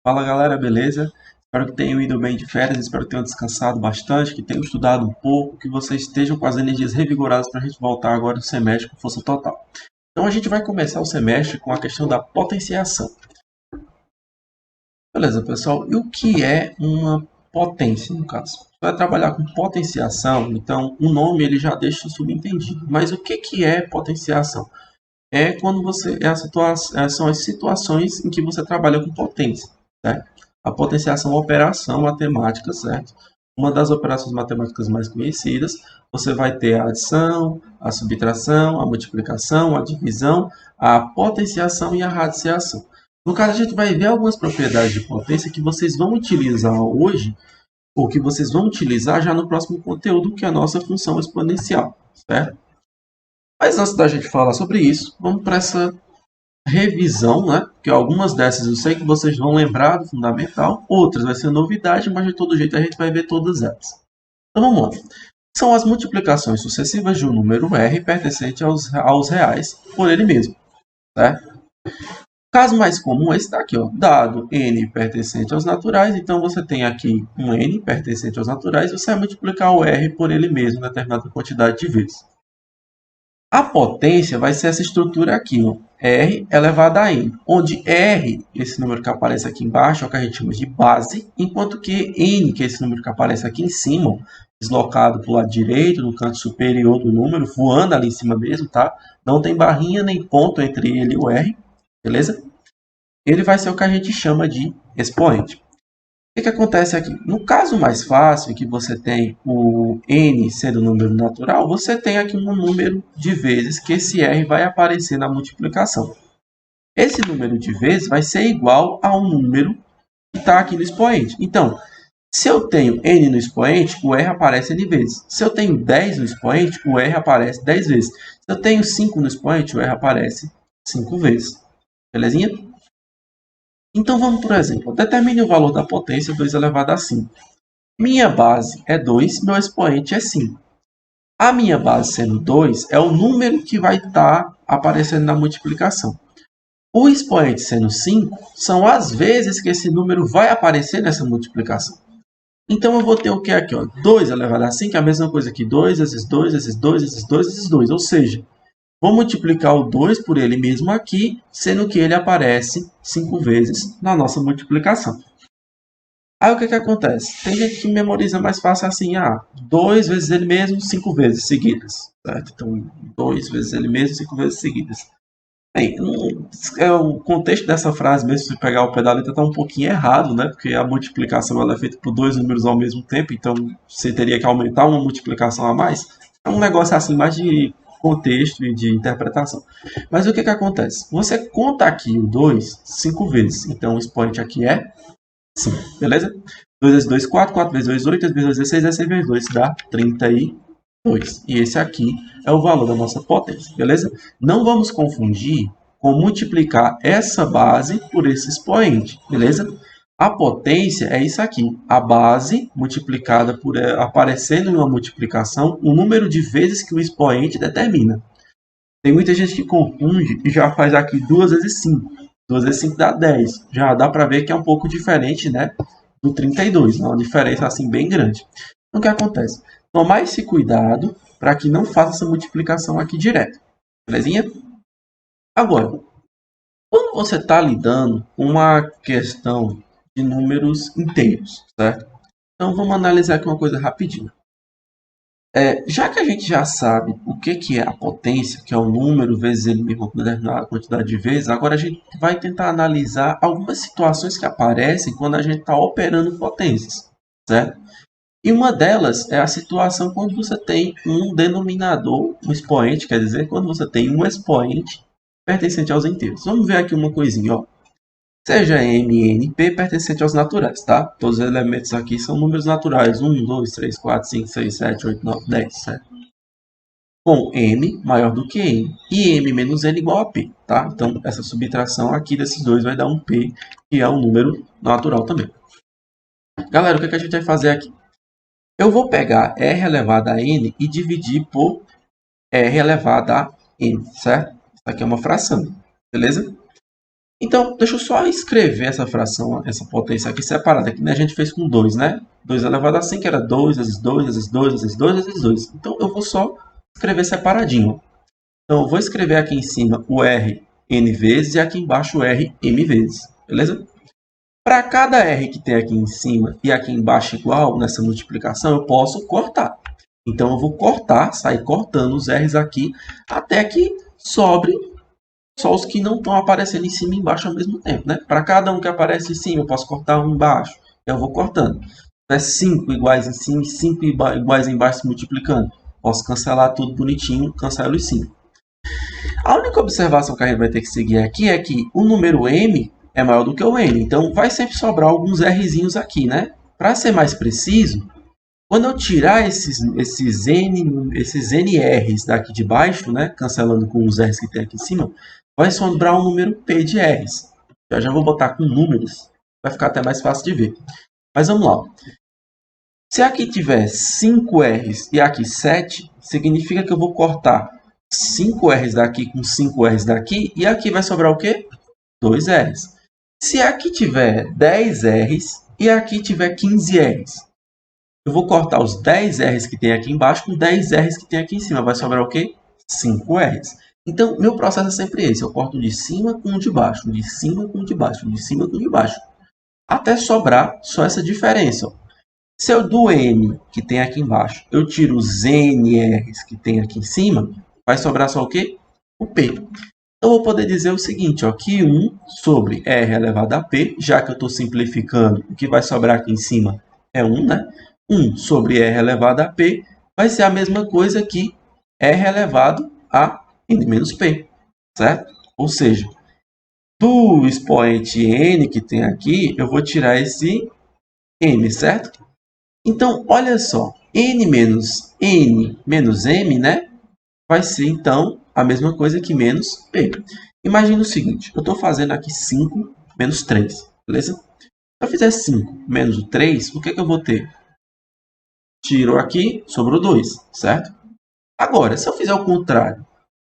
Fala galera, beleza? Espero que tenham ido bem de férias, espero que tenham descansado bastante, que tenham estudado um pouco, que vocês estejam com as energias revigoradas para a gente voltar agora no semestre com força total. Então a gente vai começar o semestre com a questão da potenciação. Beleza, pessoal? E o que é uma potência, no caso? Você vai trabalhar com potenciação, então o nome ele já deixa subentendido. Mas o que é potenciação? É quando você são as situações em que você trabalha com potência, certo? A potenciação é uma operação matemática, certo? Uma das operações matemáticas mais conhecidas, você vai ter a adição, a subtração, a multiplicação, a divisão, a potenciação e a radiciação. No caso, a gente vai ver algumas propriedades de potência que vocês vão utilizar hoje, ou que vocês vão utilizar já no próximo conteúdo, que é a nossa função exponencial, certo? Mas antes da gente falar sobre isso, vamos para essa revisão, né? Porque algumas dessas eu sei que vocês vão lembrar do fundamental, outras vai ser novidade, mas de todo jeito a gente vai ver todas elas. Então vamos lá. São as multiplicações sucessivas de um número R pertencente aos reais por ele mesmo, certo? O caso mais comum é esse daqui, ó. Dado n pertencente aos naturais, então você tem aqui um n pertencente aos naturais, você vai multiplicar o r por ele mesmo, determinada quantidade de vezes. A potência vai ser essa estrutura aqui, ó, R elevado a n, onde R, esse número que aparece aqui embaixo, é o que a gente chama de base, enquanto que n, que é esse número que aparece aqui em cima, ó, deslocado para o lado direito, no canto superior do número, voando ali em cima mesmo, tá? Não tem barrinha nem ponto entre ele e o R, beleza? Ele vai ser o que a gente chama de expoente. O que acontece aqui? No caso mais fácil, que você tem o n sendo um número natural, você tem aqui um número de vezes que esse r vai aparecer na multiplicação. Esse número de vezes vai ser igual a um número que está aqui no expoente. Então, se eu tenho n no expoente, o r aparece n vezes. Se eu tenho 10 no expoente, o r aparece 10 vezes. Se eu tenho 5 no expoente, o r aparece 5 vezes. Belezinha? Então vamos por exemplo. Determine o valor da potência 2 elevado a 5. Minha base é 2, meu expoente é 5. A minha base sendo 2 é o número que vai estar aparecendo na multiplicação. O expoente sendo 5 são as vezes que esse número vai aparecer nessa multiplicação. Então eu vou ter o que aqui? Ó? 2 elevado a 5 é a mesma coisa que 2 vezes 2 vezes 2 vezes 2 vezes 2. Ou seja, vou multiplicar o 2 por ele mesmo aqui, sendo que ele aparece 5 vezes na nossa multiplicação. Aí o que acontece? Tem gente que memoriza mais fácil assim, 2 vezes ele mesmo, 5 vezes seguidas. Certo? Então, 2 vezes ele mesmo, 5 vezes seguidas. Bem, o contexto dessa frase mesmo, se pegar o pé da letra, está um pouquinho errado, né? Porque a multiplicação ela é feita por dois números ao mesmo tempo, então você teria que aumentar uma multiplicação a mais. É um negócio assim mais de contexto e de interpretação. Mas o que acontece? Você conta aqui o 2 5 vezes, então o expoente aqui é 5, beleza? 2 vezes 2, 4, 4 vezes 2, 8, 8 vezes 2, 16, 16 vezes 2 dá 32. E esse aqui é o valor da nossa potência, beleza? Não vamos confundir com multiplicar essa base por esse expoente, beleza? A potência é isso aqui, a base multiplicada por aparecendo em uma multiplicação, o número de vezes que o expoente determina. Tem muita gente que confunde e já faz aqui 2 vezes 5. 2 vezes 5 dá 10. Já dá para ver que é um pouco diferente, né, do 32. É uma diferença assim bem grande. Então, o que acontece? Tomar esse cuidado para que não faça essa multiplicação aqui direto. Belezinha? Agora, quando você está lidando com uma questão de números inteiros, certo? Então, vamos analisar aqui uma coisa rapidinho. Já que a gente já sabe o que é a potência, que é o número vezes ele mesmo com determinada quantidade de vezes, agora a gente vai tentar analisar algumas situações que aparecem quando a gente está operando potências, certo? E uma delas é a situação quando você tem um denominador, um expoente, quer dizer, quando você tem um expoente pertencente aos inteiros. Vamos ver aqui uma coisinha, ó. Seja M, N, P pertencente aos naturais, tá? Todos os elementos aqui são números naturais. 1, 2, 3, 4, 5, 6, 7, 8, 9, 10, certo? Com M maior do que N. E M menos N igual a P, tá? Então, essa subtração aqui desses dois vai dar um P, que é um número natural também. Galera, o que a gente vai fazer aqui? Eu vou pegar R elevado a N e dividir por R elevado a N, certo? Isso aqui é uma fração, beleza? Então, deixa eu só escrever essa fração, essa potência aqui separada, que a gente fez com 2, né? 2 elevado a 5 era 2 vezes 2 vezes 2 vezes 2 vezes 2. Então, eu vou só escrever separadinho. Então, eu vou escrever aqui em cima o R n vezes e aqui embaixo o R m vezes, beleza? Para cada R que tem aqui em cima e aqui embaixo igual, nessa multiplicação, eu posso cortar. Então, eu vou cortar, sair cortando os R's aqui, até que sobre só os que não estão aparecendo em cima e embaixo ao mesmo tempo, né? Para cada um que aparece em cima, eu posso cortar um embaixo. Eu vou cortando. Se tiver 5 iguais em cima e 5 iguais embaixo se multiplicando, posso cancelar tudo bonitinho, cancelo os 5. A única observação que a gente vai ter que seguir aqui é que o número m é maior do que o n. Então, vai sempre sobrar alguns rzinhos aqui, né? Para ser mais preciso, quando eu tirar esses nRs daqui de baixo, né? Cancelando com os r's que tem aqui em cima, vai sobrar um número p de r's. Eu já vou botar com números, vai ficar até mais fácil de ver. Mas vamos lá. Se aqui tiver 5 r's e aqui 7, significa que eu vou cortar 5 r's daqui com 5 r's daqui, e aqui vai sobrar o quê? 2 r's. Se aqui tiver 10 r's e aqui tiver 15 r's, eu vou cortar os 10 r's que tem aqui embaixo com 10 r's que tem aqui em cima. Vai sobrar o quê? 5 r's. Então, meu processo é sempre esse. Eu corto de cima com o de baixo, de cima com o de baixo, de cima com o de baixo. Até sobrar só essa diferença. Ó. Se eu do m que tem aqui embaixo, eu tiro os nRs que tem aqui em cima, vai sobrar só o quê? O p. Então, eu vou poder dizer o seguinte, ó, que 1 sobre r elevado a p, já que eu estou simplificando, o que vai sobrar aqui em cima é 1, né? 1 sobre r elevado a p vai ser a mesma coisa que r elevado a n menos p, certo? Ou seja, do expoente n que tem aqui, eu vou tirar esse m, certo? Então, olha só, n menos m, né? Vai ser, então, a mesma coisa que menos p. Imagina o seguinte, eu estou fazendo aqui 5 menos 3, beleza? Se eu fizer 5 menos o 3, o que eu vou ter? Tiro aqui, sobrou 2, certo? Agora, se eu fizer o contrário,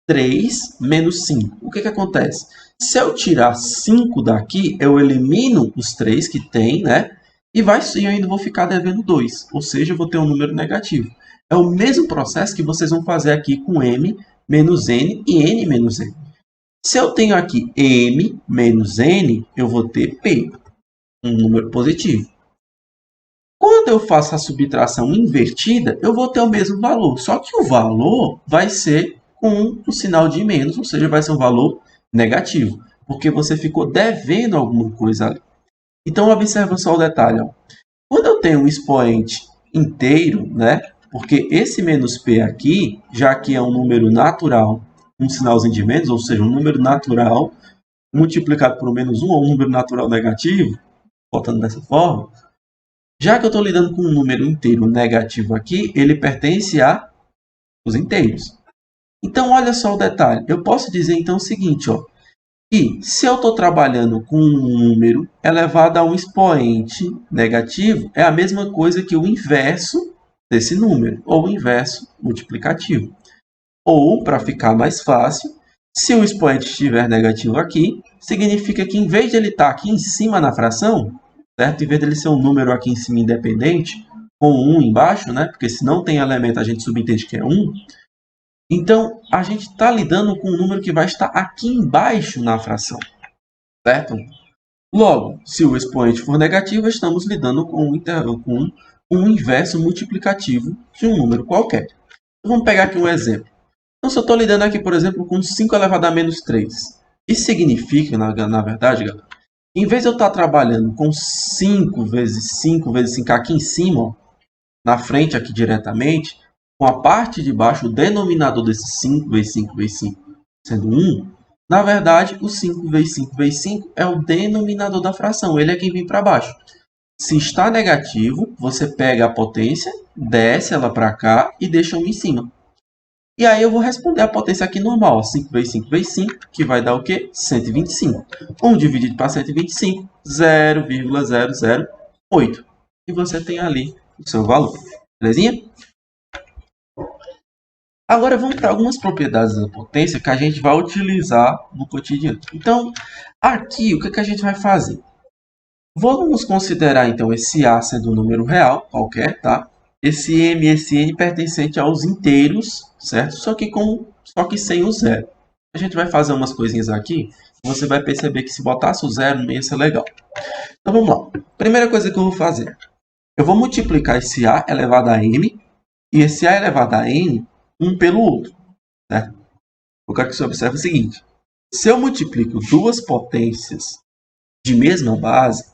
3 menos 5, o que acontece? Se eu tirar 5 daqui, eu elimino os 3 que tem, né? E eu ainda vou ficar devendo 2, ou seja, eu vou ter um número negativo. É o mesmo processo que vocês vão fazer aqui com m menos n e n menos n. Se eu tenho aqui m menos n, eu vou ter p, um número positivo. Quando eu faço a subtração invertida, eu vou ter o mesmo valor, só que o valor vai ser com o sinal de menos, ou seja, vai ser um valor negativo, porque você ficou devendo alguma coisa ali. Então, observa só o detalhe. Ó. Quando eu tenho um expoente inteiro, né, porque esse menos p aqui, já que é um número natural, um sinalzinho de menos, ou seja, um número natural multiplicado por menos 1, ou um número natural negativo, botando dessa forma, já que eu estou lidando com um número inteiro negativo aqui, ele pertence a os inteiros. Então, olha só o detalhe. Eu posso dizer, então, o seguinte, ó, que se eu estou trabalhando com um número elevado a um expoente negativo, é a mesma coisa que o inverso desse número, ou o inverso multiplicativo. Ou, para ficar mais fácil, se o expoente estiver negativo aqui, significa que em vez de ele estar aqui em cima na fração, certo? Em vez dele ser um número aqui em cima independente, com 1 embaixo, né? Porque se não tem elemento, a gente subentende que é 1. Então, a gente está lidando com um número que vai estar aqui embaixo na fração, certo? Logo, se o expoente for negativo, estamos lidando com um inverso multiplicativo de um número qualquer. Então, vamos pegar aqui um exemplo. Então, se eu estou lidando aqui, por exemplo, com 5 elevado a menos 3, isso significa, na verdade, galera, em vez de eu estar trabalhando com 5 vezes 5 vezes 5 aqui em cima, ó, na frente aqui diretamente, com a parte de baixo, o denominador desse 5 vezes 5 vezes 5 sendo 1, na verdade, o 5 vezes 5 vezes 5 é o denominador da fração, ele é quem vem para baixo. Se está negativo, você pega a potência, desce ela para cá e deixa 1 em cima. E aí eu vou responder a potência aqui normal, ó, 5 vezes 5 vezes 5, que vai dar o quê? 125. 1 dividido para 125, 0,008. E você tem ali o seu valor. Belezinha? Agora vamos para algumas propriedades da potência que a gente vai utilizar no cotidiano. Então, aqui, o que a gente vai fazer? Vamos considerar, então, esse A sendo um número real, qualquer, tá? Esse M e esse N pertencente aos inteiros, certo? Só que sem o zero. A gente vai fazer umas coisinhas aqui, você vai perceber que se botasse o zero, não ia ser legal. Então, vamos lá. Primeira coisa que eu vou fazer. Eu vou multiplicar esse A elevado a M e esse A elevado a N um pelo outro, certo? Eu quero que você observe o seguinte. Se eu multiplico duas potências de mesma base,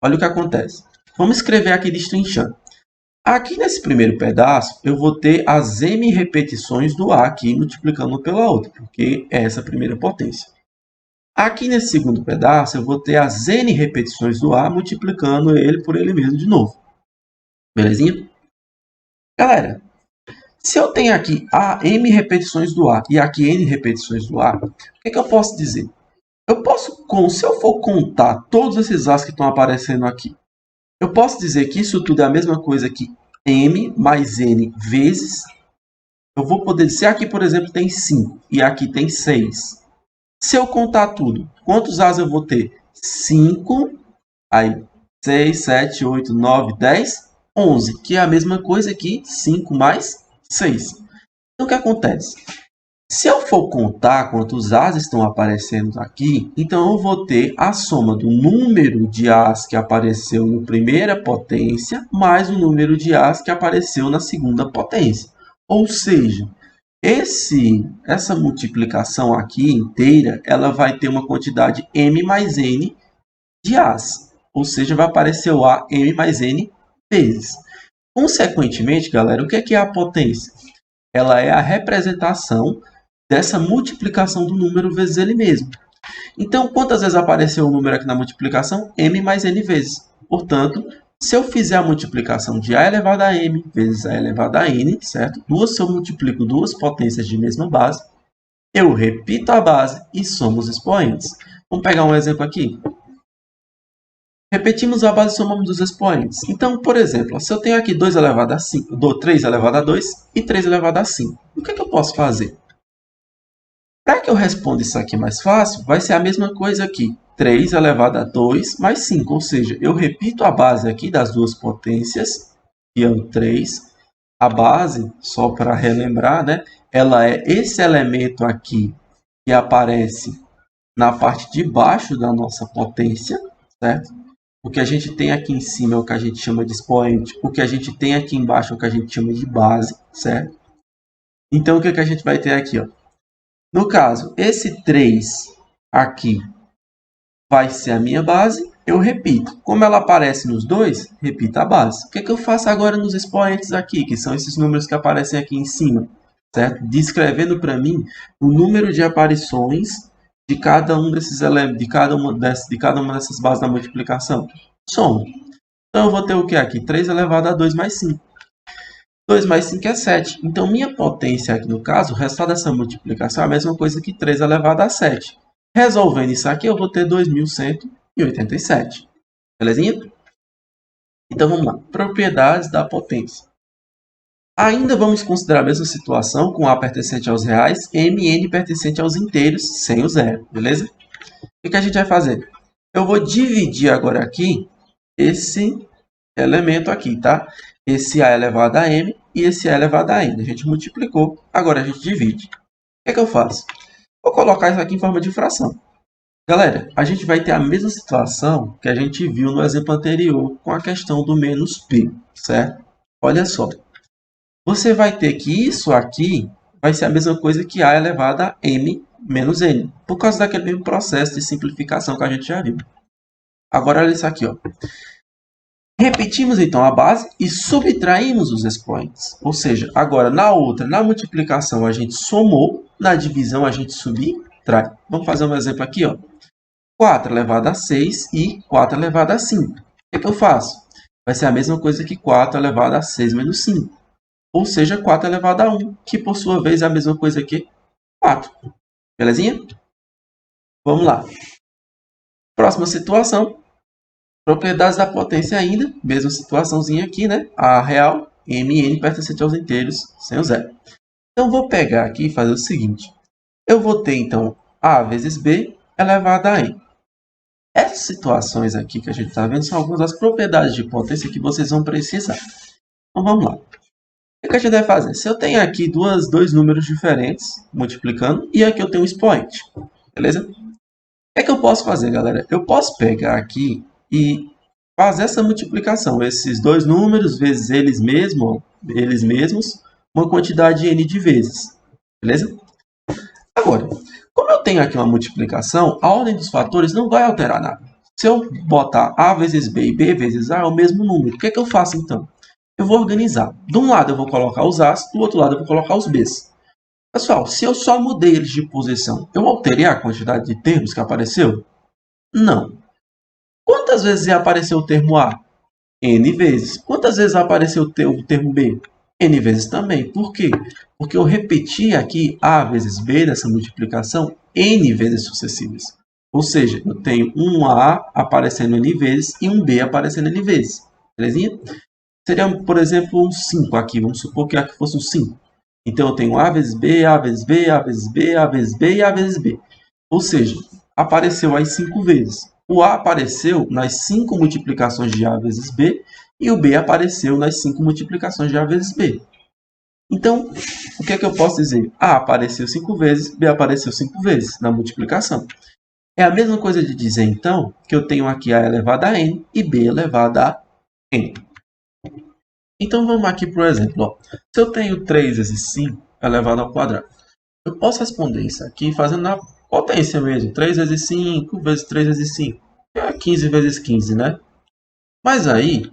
olha o que acontece. Vamos escrever aqui destrinchando. Aqui nesse primeiro pedaço, eu vou ter as m repetições do A aqui multiplicando pela outra, porque é essa a primeira potência. Aqui nesse segundo pedaço, eu vou ter as n repetições do A multiplicando ele por ele mesmo de novo. Belezinha? Galera, se eu tenho aqui m repetições do A e aqui n repetições do A, o que eu posso dizer? Se eu for contar todos esses A's que estão aparecendo aqui, eu posso dizer que isso tudo é a mesma coisa que m mais n vezes. Eu vou poder dizer, aqui, por exemplo, tem 5 e aqui tem 6. Se eu contar tudo, quantos A's eu vou ter? 5, aí 6, 7, 8, 9, 10, 11, que é a mesma coisa que 5 mais 6. Então, o que acontece? Se eu for contar quantos A's estão aparecendo aqui, então eu vou ter a soma do número de A's que apareceu na primeira potência mais o número de A's que apareceu na segunda potência. Ou seja, essa multiplicação aqui inteira, ela vai ter uma quantidade m mais n de A's. Ou seja, vai aparecer o A m mais n vezes. Consequentemente, galera, o que é a potência? Ela é a representação dessa multiplicação do número vezes ele mesmo. Então, quantas vezes apareceu o número aqui na multiplicação? M mais n vezes. Portanto, se eu fizer a multiplicação de A elevado a M vezes A elevado a N, certo? Se eu multiplico duas potências de mesma base, eu repito a base e somo os expoentes. Vamos pegar um exemplo aqui. Repetimos a base e somamos os expoentes. Então, por exemplo, se eu tenho aqui 2 elevado a 5, 3 elevado a 2 e 3 elevado a 5, o que eu posso fazer? Para que eu responda isso aqui mais fácil, vai ser a mesma coisa aqui. 3 elevado a 2 mais 5, ou seja, eu repito a base aqui das duas potências, que é o 3. A base, só para relembrar, né, ela é esse elemento aqui que aparece na parte de baixo da nossa potência, certo? O que a gente tem aqui em cima é o que a gente chama de expoente, o que a gente tem aqui embaixo é o que a gente chama de base, certo? Então, o que a gente vai ter aqui, ó? No caso, esse 3 aqui vai ser a minha base, eu repito. Como ela aparece nos dois, repito a base. O que eu faço agora nos expoentes aqui, que são esses números que aparecem aqui em cima, certo? Descrevendo para mim o número de aparições de cada um desses elementos, de cada uma dessas bases da multiplicação. Soma. Então, eu vou ter o que aqui? 3 elevado a 2 mais 5. 2 mais 5 é 7. Então, minha potência aqui, no caso, o resultado dessa multiplicação é a mesma coisa que 3 elevado a 7. Resolvendo isso aqui, eu vou ter 2.187. Belezinha? Então, vamos lá. Propriedades da potência. Ainda vamos considerar a mesma situação com A pertencente aos reais, M e N pertencente aos inteiros, sem o zero. Beleza? O que a gente vai fazer? Eu vou dividir agora aqui esse elemento aqui, tá? Esse A elevado a M e esse A elevado a N. A gente multiplicou, agora a gente divide. O que eu faço? Vou colocar isso aqui em forma de fração. Galera, a gente vai ter a mesma situação que a gente viu no exemplo anterior com a questão do menos P, certo? Olha só. Você vai ter que isso aqui vai ser a mesma coisa que A elevado a M menos N, por causa daquele mesmo processo de simplificação que a gente já viu. Agora, olha isso aqui, ó. Repetimos então a base e subtraímos os expoentes. Ou seja, agora na multiplicação a gente somou, na divisão a gente subtrai. Vamos fazer um exemplo aqui, ó. 4 elevado a 6 e 4 elevado a 5. O que eu faço? Vai ser a mesma coisa que 4 elevado a 6 menos 5. Ou seja, 4 elevado a 1, que por sua vez é a mesma coisa que 4. Belezinha? Vamos lá. Próxima situação. Propriedades da potência ainda, mesma situaçãozinha aqui, né? A real, M e N pertencente aos inteiros, sem o zero. Então, vou pegar aqui e fazer o seguinte. Eu vou ter, então, A vezes B elevado a N. Essas situações aqui que a gente está vendo são algumas das propriedades de potência que vocês vão precisar. Então, vamos lá. O que a gente vai fazer? Se eu tenho aqui dois números diferentes, multiplicando, e aqui eu tenho um expoente, beleza? O que é que eu posso fazer, galera? Eu posso pegar aqui e fazer essa multiplicação, esses dois números vezes eles mesmos, uma quantidade n de vezes, beleza? Agora, como eu tenho aqui uma multiplicação, a ordem dos fatores não vai alterar nada. Se eu botar A vezes B e B vezes A é o mesmo número, o que é que eu faço então? Eu vou organizar. De um lado eu vou colocar os A's, do outro lado eu vou colocar os B's. Pessoal, se eu só mudei eles de posição, eu alterei a quantidade de termos que apareceu? Não. Quantas vezes apareceu o termo A? N vezes. Quantas vezes apareceu o termo B? N vezes também. Por quê? Porque eu repeti aqui A vezes B nessa multiplicação N vezes sucessivas. Ou seja, eu tenho um A aparecendo N vezes e um B aparecendo N vezes. Belezinha? Seria, por exemplo, um 5 aqui. Vamos supor que aqui fosse um 5. Então, eu tenho A vezes B, A vezes B, A vezes B, A vezes B e A vezes B. Ou seja, apareceu as 5 vezes. O A apareceu nas 5 multiplicações de A vezes B e o B apareceu nas 5 multiplicações de A vezes B. Então, o que é que eu posso dizer? A apareceu 5 vezes, B apareceu 5 vezes na multiplicação. É a mesma coisa de dizer, então, que eu tenho aqui A elevado a N e B elevado a N. Então, vamos aqui para o exemplo. Ó. Se eu tenho 3 vezes 5 elevado ao quadrado, eu posso responder isso aqui fazendo na potência mesmo. 3 vezes 5 vezes 3 vezes 5. É 15 vezes 15, né? Mas aí,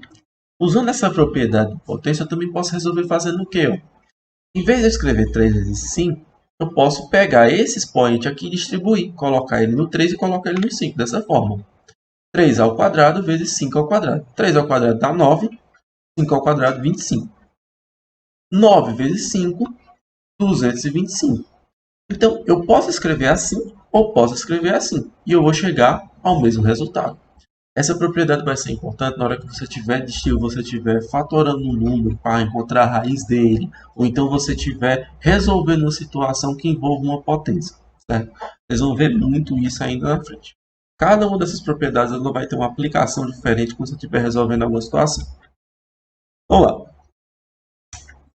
usando essa propriedade de potência, eu também posso resolver fazendo o quê? Ó? Em vez de eu escrever 3 vezes 5, eu posso pegar esse expoente aqui e distribuir. Colocar ele no 3 e colocar ele no 5. Dessa forma. 3 ao quadrado vezes 5 ao quadrado. 3 ao quadrado dá 9. 5 ao quadrado, 25. 9 vezes 5, 225. Então, eu posso escrever assim ou posso escrever assim. E eu vou chegar ao mesmo resultado. Essa propriedade vai ser importante na hora que você estiver fatorando um número para encontrar a raiz dele. Ou então você estiver resolvendo uma situação que envolva uma potência. Certo? Vocês vão ver muito isso ainda na frente. Cada uma dessas propriedades ela vai ter uma aplicação diferente quando você estiver resolvendo alguma situação. Vamos lá.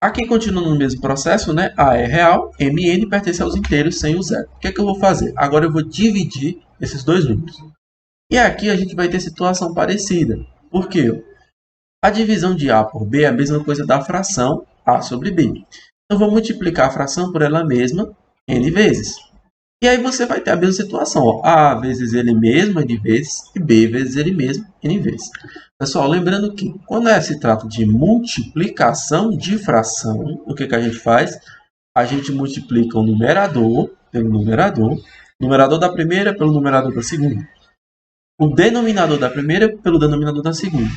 Aqui continua no mesmo processo, né? A é real, Mn pertence aos inteiros sem o zero. O que é que eu vou fazer? Agora eu vou dividir esses dois números. E aqui a gente vai ter situação parecida. Por quê? A divisão de A por B é a mesma coisa da fração A sobre B. Então, vou multiplicar a fração por ela mesma N vezes. E aí você vai ter a mesma situação. Ó. A vezes ele mesmo, N vezes, e B vezes ele mesmo, N vezes. Pessoal, lembrando que quando se trata de multiplicação de fração, o que a gente faz? A gente multiplica o numerador pelo numerador da primeira pelo numerador da segunda, o denominador da primeira pelo denominador da segunda.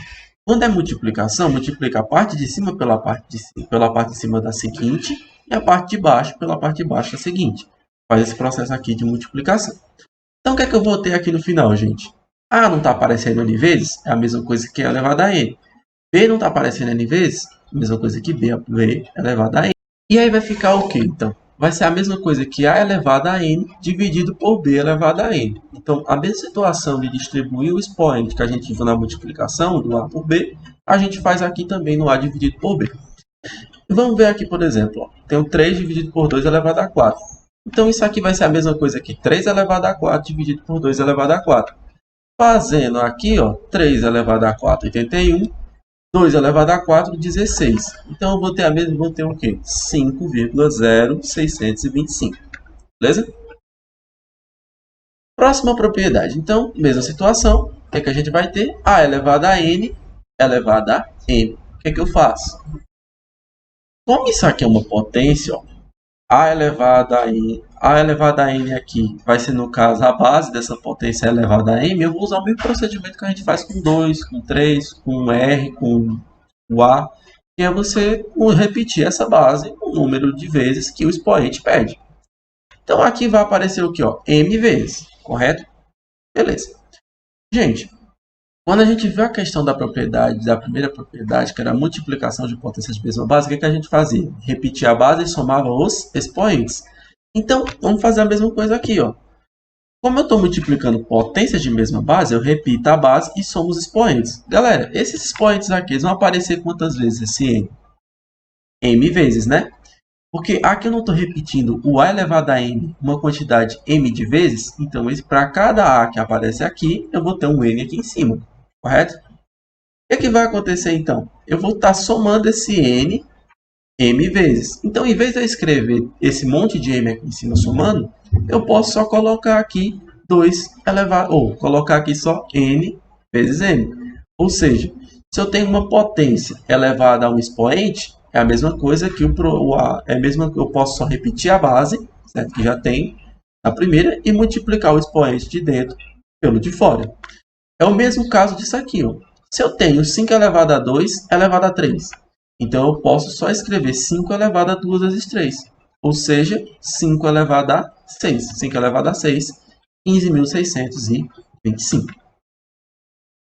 Quando é multiplicação, multiplica a parte de cima pela parte de cima da seguinte e a parte de baixo pela parte de baixo da seguinte. Faz esse processo aqui de multiplicação. Então, o que é que eu vou ter aqui no final, gente? A não está aparecendo N vezes? É a mesma coisa que A elevado a N. B não está aparecendo N vezes? A mesma coisa que B elevado a N. E aí vai ficar o quê, então? Vai ser a mesma coisa que A elevado a N dividido por B elevado a N. Então, a mesma situação de distribuir o expoente que a gente viu na multiplicação do A por B, a gente faz aqui também no A dividido por B. E vamos ver aqui, por exemplo. Ó, tenho 3 dividido por 2 elevado a 4. Então, isso aqui vai ser a mesma coisa que 3 elevado a 4 dividido por 2 elevado a 4. Fazendo aqui, ó, 3 elevado a 4, 81. 2 elevado a 4, 16. Então, eu vou ter o quê? 5,0625. Beleza? Próxima propriedade. Então, mesma situação. O que é que a gente vai ter? A elevado a N elevado a M. O que é que eu faço? Como isso aqui é uma potência, ó, A elevado a N aqui vai ser, no caso, a base dessa potência elevada a M. Eu vou usar o mesmo procedimento que a gente faz com 2, com 3, com R, com o A. Que é você repetir essa base o número de vezes que o expoente pede. Então, aqui vai aparecer o que? Ó, M vezes, correto? Beleza. Gente, Quando a gente vê a questão da propriedade, da primeira propriedade, que era a multiplicação de potências de mesma base, o que que a gente fazia? Repetia a base e somava os expoentes. Então, vamos fazer a mesma coisa aqui, ó. Como eu estou multiplicando potências de mesma base, eu repito a base e somo os expoentes. Galera, esses expoentes aqui eles vão aparecer quantas vezes esse n? M vezes, né? Porque aqui eu não estou repetindo o a elevado a n uma quantidade m de vezes, então para cada a que aparece aqui, eu vou ter um n aqui em cima, correto? O que vai acontecer então? Eu vou estar somando esse n m vezes. Então, em vez de eu escrever esse monte de m aqui em cima somando, eu posso só colocar aqui 2 elevado, ou colocar aqui só n vezes m. Ou seja, se eu tenho uma potência elevada a um expoente, é a mesma coisa que eu posso só repetir a base, certo? Que já tem na primeira, e multiplicar o expoente de dentro pelo de fora. É o mesmo caso disso aqui, ó. Se eu tenho 5 elevado a 2 elevado a 3, então eu posso só escrever 5 elevado a 2 vezes 3. Ou seja, 5 elevado a 6. 5 elevado a 6, 15.625.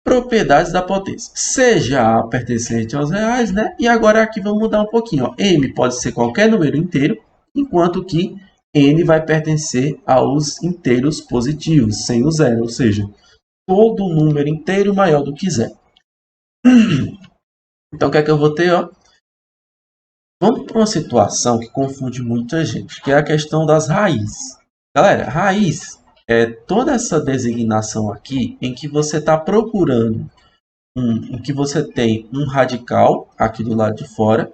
Propriedades da potência. Seja A pertencente aos reais, né? E agora aqui vamos mudar um pouquinho. Ó. M pode ser qualquer número inteiro, enquanto que N vai pertencer aos inteiros positivos, sem o zero. Ou seja, todo número inteiro maior do que zero. Então, o que é que eu vou ter? Ó? Vamos para uma situação que confunde muita gente, que é a questão das raízes. Galera, raiz é toda essa designação aqui em que você está procurando, em que você tem um radical aqui do lado de fora,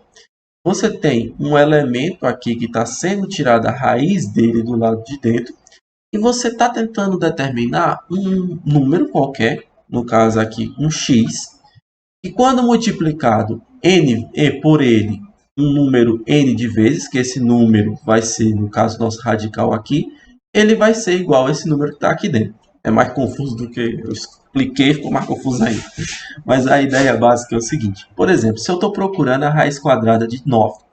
você tem um elemento aqui que está sendo tirado a raiz dele do lado de dentro, e você está tentando determinar um número qualquer, no caso aqui um x, e quando multiplicado n por ele, um número n de vezes, que esse número vai ser, no caso nosso radical aqui, ele vai ser igual a esse número que está aqui dentro. É mais confuso do que eu expliquei, ficou mais confuso ainda. Mas a ideia básica é o seguinte. Por exemplo, se eu estou procurando a raiz quadrada de 9,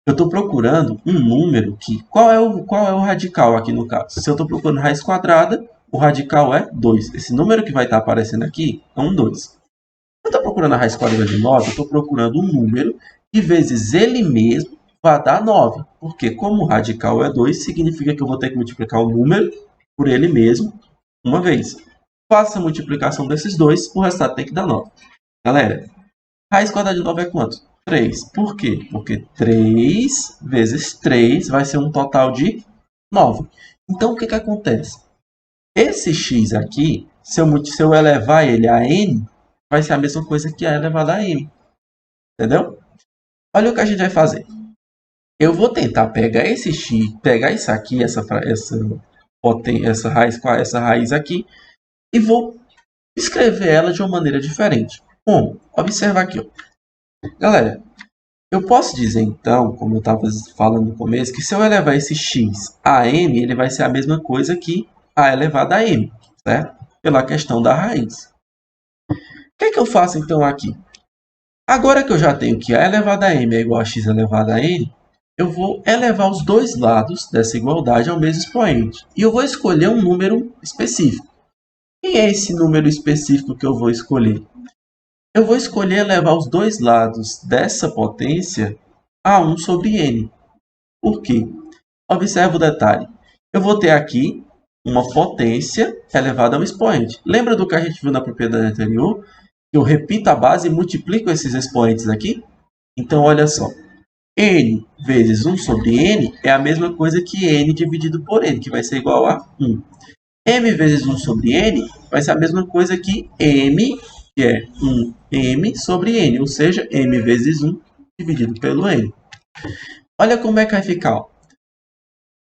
eu estou procurando um número que... Qual é o radical aqui no caso? Se eu estou procurando raiz quadrada, o radical é 2. Esse número que vai estar aparecendo aqui é um 2. Eu estou procurando a raiz quadrada de 9, eu estou procurando um número que vezes ele mesmo vai dar 9. Porque como o radical é 2, significa que eu vou ter que multiplicar o número por ele mesmo uma vez. Faça a multiplicação desses dois, o resultado tem que dar 9. Galera, raiz quadrada de 9 é quanto? 3. Por quê? Porque 3 vezes 3 vai ser um total de 9. Então, o que acontece? Esse x aqui, se eu elevar ele a n, vai ser a mesma coisa que a elevado a m. Entendeu? Olha o que a gente vai fazer. Eu vou tentar pegar esse x, pegar isso aqui, essa raiz aqui, e vou escrever ela de uma maneira diferente. Como? Observa aqui. Ó. Galera, eu posso dizer então, como eu estava falando no começo, que se eu elevar esse x a m, ele vai ser a mesma coisa que a elevado a m, certo? Pela questão da raiz. O que é que eu faço então aqui? Agora que eu já tenho que a elevado a m é igual a x elevado a n, eu vou elevar os dois lados dessa igualdade ao mesmo expoente. E eu vou escolher um número específico. Quem é esse número específico que eu vou escolher? Eu vou escolher elevar os dois lados dessa potência a 1 sobre n. Por quê? Observe o detalhe. Eu vou ter aqui uma potência elevada a um expoente. Lembra do que a gente viu na propriedade anterior? Eu repito a base e multiplico esses expoentes aqui? Então, olha só. N vezes 1 sobre n é a mesma coisa que n dividido por n, que vai ser igual a 1. M vezes 1 sobre n vai ser a mesma coisa que m, que é 1m sobre n, ou seja, m vezes 1 dividido pelo n. Olha como é que vai ficar. Ó.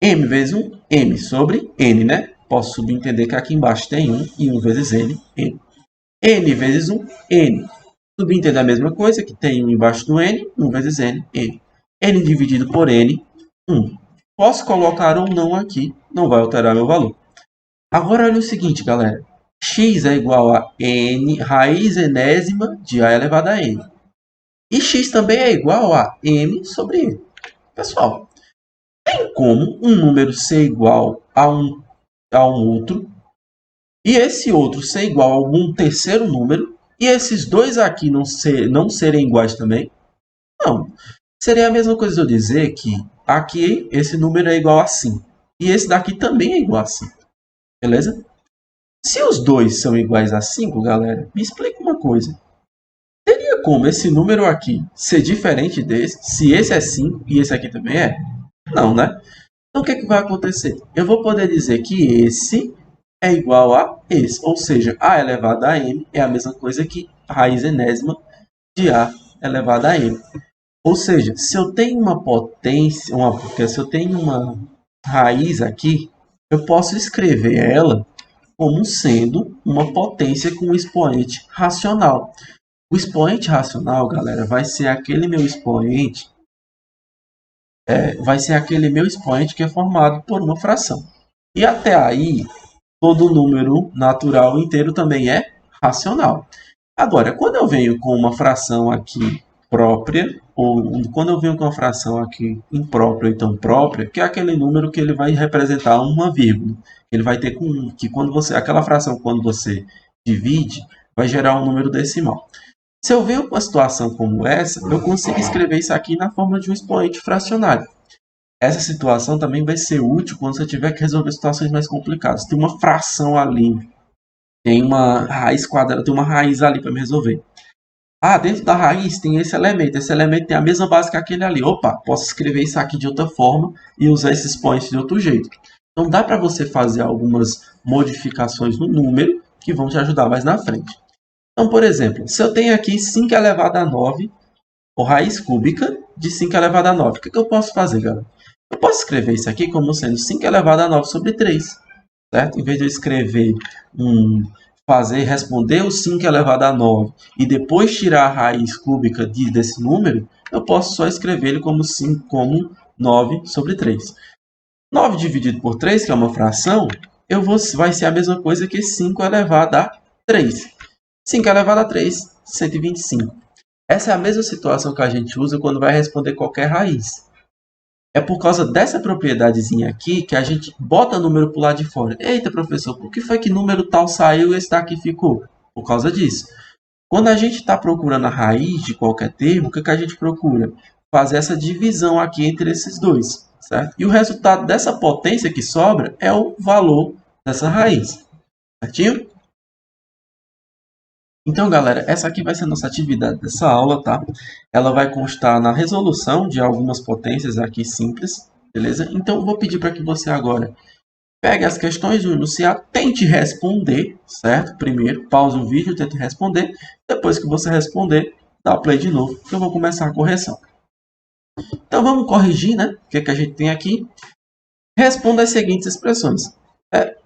M vezes 1, m sobre n, né? Posso subentender que aqui embaixo tem 1 e 1 vezes n, n. N vezes 1, n. Subentender a mesma coisa, que tem 1 embaixo do n, 1 vezes n, n. N dividido por n, 1. Posso colocar ou não aqui, não vai alterar meu valor. Agora, olha o seguinte, galera. X é igual a n raiz enésima de a elevado a n. E x também é igual a m sobre n. Pessoal, tem como um número ser igual a um outro e esse outro ser igual a algum terceiro número, e esses dois aqui não serem iguais também? Não. Seria a mesma coisa de eu dizer que aqui esse número é igual a 5, e esse daqui também é igual a 5, beleza? Se os dois são iguais a 5, galera, me explica uma coisa. Teria como esse número aqui ser diferente desse, se esse é 5 e esse aqui também é? Não, né? Então, o que vai acontecer? Eu vou poder dizer que esse é igual a esse. Ou seja, A elevado a M é a mesma coisa que raiz enésima de A elevado a M. Ou seja, se eu tenho uma potência, se eu tenho uma raiz aqui, eu posso escrever ela como sendo uma potência com um expoente racional. O expoente racional, galera, vai ser aquele meu expoente que é formado por uma fração. E até aí, todo número natural inteiro também é racional. Agora, quando eu venho com uma fração aqui própria, ou quando eu venho com uma fração aqui imprópria ou então própria, que é aquele número que ele vai representar uma vírgula. Ele vai ter que quando aquela fração quando você divide, vai gerar um número decimal. Se eu venho com uma situação como essa, eu consigo escrever isso aqui na forma de um expoente fracionário. Essa situação também vai ser útil quando você tiver que resolver situações mais complicadas. Tem uma fração ali, tem uma raiz quadrada, tem uma raiz ali para me resolver. Ah, dentro da raiz tem esse elemento tem a mesma base que aquele ali. Opa, posso escrever isso aqui de outra forma e usar esses points de outro jeito. Então dá para você fazer algumas modificações no número que vão te ajudar mais na frente. Então, por exemplo, se eu tenho aqui 5 elevado a 9, ou raiz cúbica de 5 elevado a 9, o que eu posso fazer, galera? Eu posso escrever isso aqui como sendo 5 elevado a 9 sobre 3, certo? Em vez de eu escrever responder o 5 elevado a 9 e depois tirar a raiz cúbica desse número, eu posso só escrever ele como 9 sobre 3. 9 dividido por 3, que é uma fração, vai ser a mesma coisa que 5 elevado a 3. 5 elevado a 3, 125. Essa é a mesma situação que a gente usa quando vai responder qualquer raiz. É por causa dessa propriedadezinha aqui que a gente bota o número para o lado de fora. Eita, professor, por que foi que número tal saiu e esse daqui ficou? Por causa disso. Quando a gente está procurando a raiz de qualquer termo, o que a gente procura? Fazer essa divisão aqui entre esses dois, certo? E o resultado dessa potência que sobra é o valor dessa raiz, certinho? Então, galera, essa aqui vai ser a nossa atividade dessa aula, tá? Ela vai constar na resolução de algumas potências aqui simples, beleza? Então, eu vou pedir para que você agora pegue as questões do enunciado, tente responder, certo? Primeiro, pause o vídeo, tente responder. Depois que você responder, dá o play de novo, que eu vou começar a correção. Então, vamos corrigir, né? O que a gente tem aqui? Responda as seguintes expressões.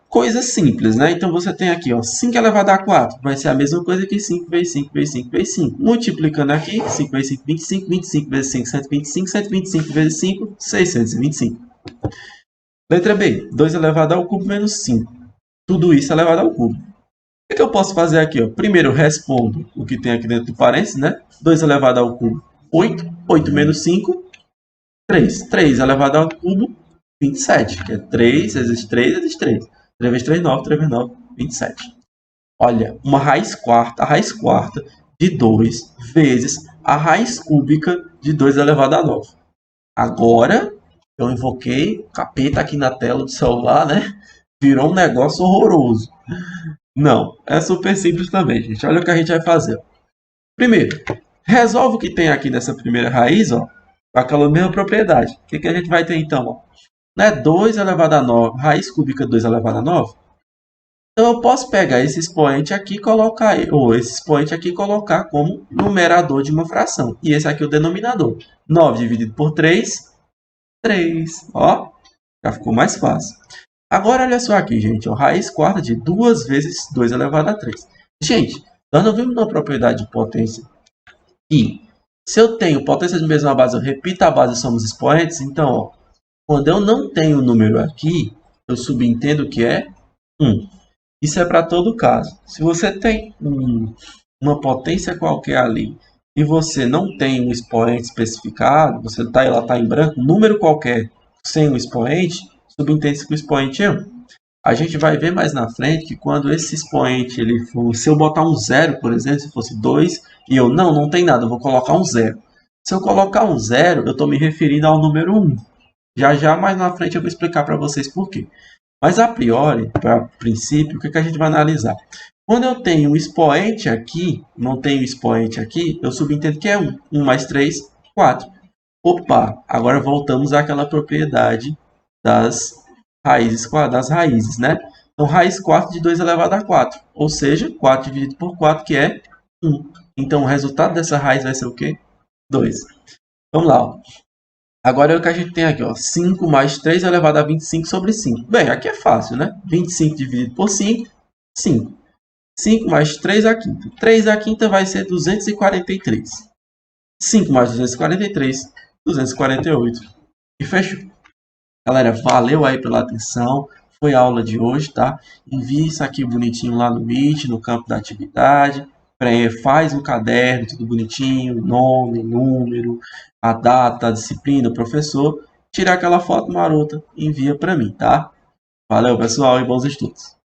Coisa simples, né? Então, você tem aqui, ó, 5 elevado a 4. Vai ser a mesma coisa que 5 vezes 5 vezes 5 vezes 5. Multiplicando aqui, 5 vezes 5, 25. 25 vezes 5, 125. 125 vezes 5, 625. Letra B, 2 elevado ao cubo menos 5. Tudo isso elevado ao cubo. O que eu posso fazer aqui? Ó? Primeiro, eu respondo o que tem aqui dentro do parênteses, né? 2 elevado ao cubo, 8. 8 menos 5, 3. 3 elevado ao cubo, 27. Que é 3 vezes 3 vezes 3. 3 vezes 3, 9. 3 vezes 9, 27. Olha, uma raiz quarta, a raiz quarta de 2 vezes a raiz cúbica de 2 elevado a 9. Agora, eu invoquei o capeta aqui na tela do celular, né? Virou um negócio horroroso. Não, é super simples também, gente. Olha o que a gente vai fazer. Primeiro, resolve o que tem aqui nessa primeira raiz, ó, com aquela mesma propriedade. O que a gente vai ter então? Ó? Né? 2 elevado a 9, raiz cúbica de 2 elevado a 9. Então, eu posso pegar esse expoente aqui e colocar, como numerador de uma fração. E esse aqui é o denominador. 9 dividido por 3, 3. Ó, já ficou mais fácil. Agora, olha só aqui, gente. Ó, raiz quarta de 2 vezes 2 elevado a 3. Gente, nós não vimos uma propriedade de potência. E se eu tenho potência de mesma base, eu repito a base, somos expoentes. Então, ó, quando eu não tenho o número aqui, eu subentendo que é 1. Isso é para todo caso. Se você tem uma potência qualquer ali e você não tem um expoente especificado, ela está em branco, um número qualquer sem um expoente, subentende-se que o expoente é 1. A gente vai ver mais na frente que quando esse expoente, ele for, se eu botar um zero, por exemplo, se fosse 2, e eu, não tem nada, eu vou colocar um zero. Se eu colocar um zero, eu estou me referindo ao número 1. Já já mais na frente eu vou explicar para vocês por quê. Mas a priori, para princípio, o que a gente vai analisar? Quando eu tenho um expoente aqui, não tenho expoente aqui, eu subentendo que é 1. 1 mais 3, 4. Opa, agora voltamos àquela propriedade das raízes, né? Então, raiz 4 de 2 elevado a 4, ou seja, 4 dividido por 4, que é 1. Então, o resultado dessa raiz vai ser o quê? 2. Vamos lá. Ó. Agora é o que a gente tem aqui, ó. 5 mais 3 elevado a 25 sobre 5. Bem, aqui é fácil, né? 25 dividido por 5, 5. 5 mais 3 à quinta. 3 à quinta vai ser 243. 5 mais 243, 248. E fechou. Galera, valeu aí pela atenção. Foi a aula de hoje, tá? Envie isso aqui bonitinho lá no Meet, no campo da atividade. Faz um caderno, tudo bonitinho, nome, número, a data, a disciplina, o professor. Tira aquela foto marota e envia para mim, tá? Valeu, pessoal, e bons estudos.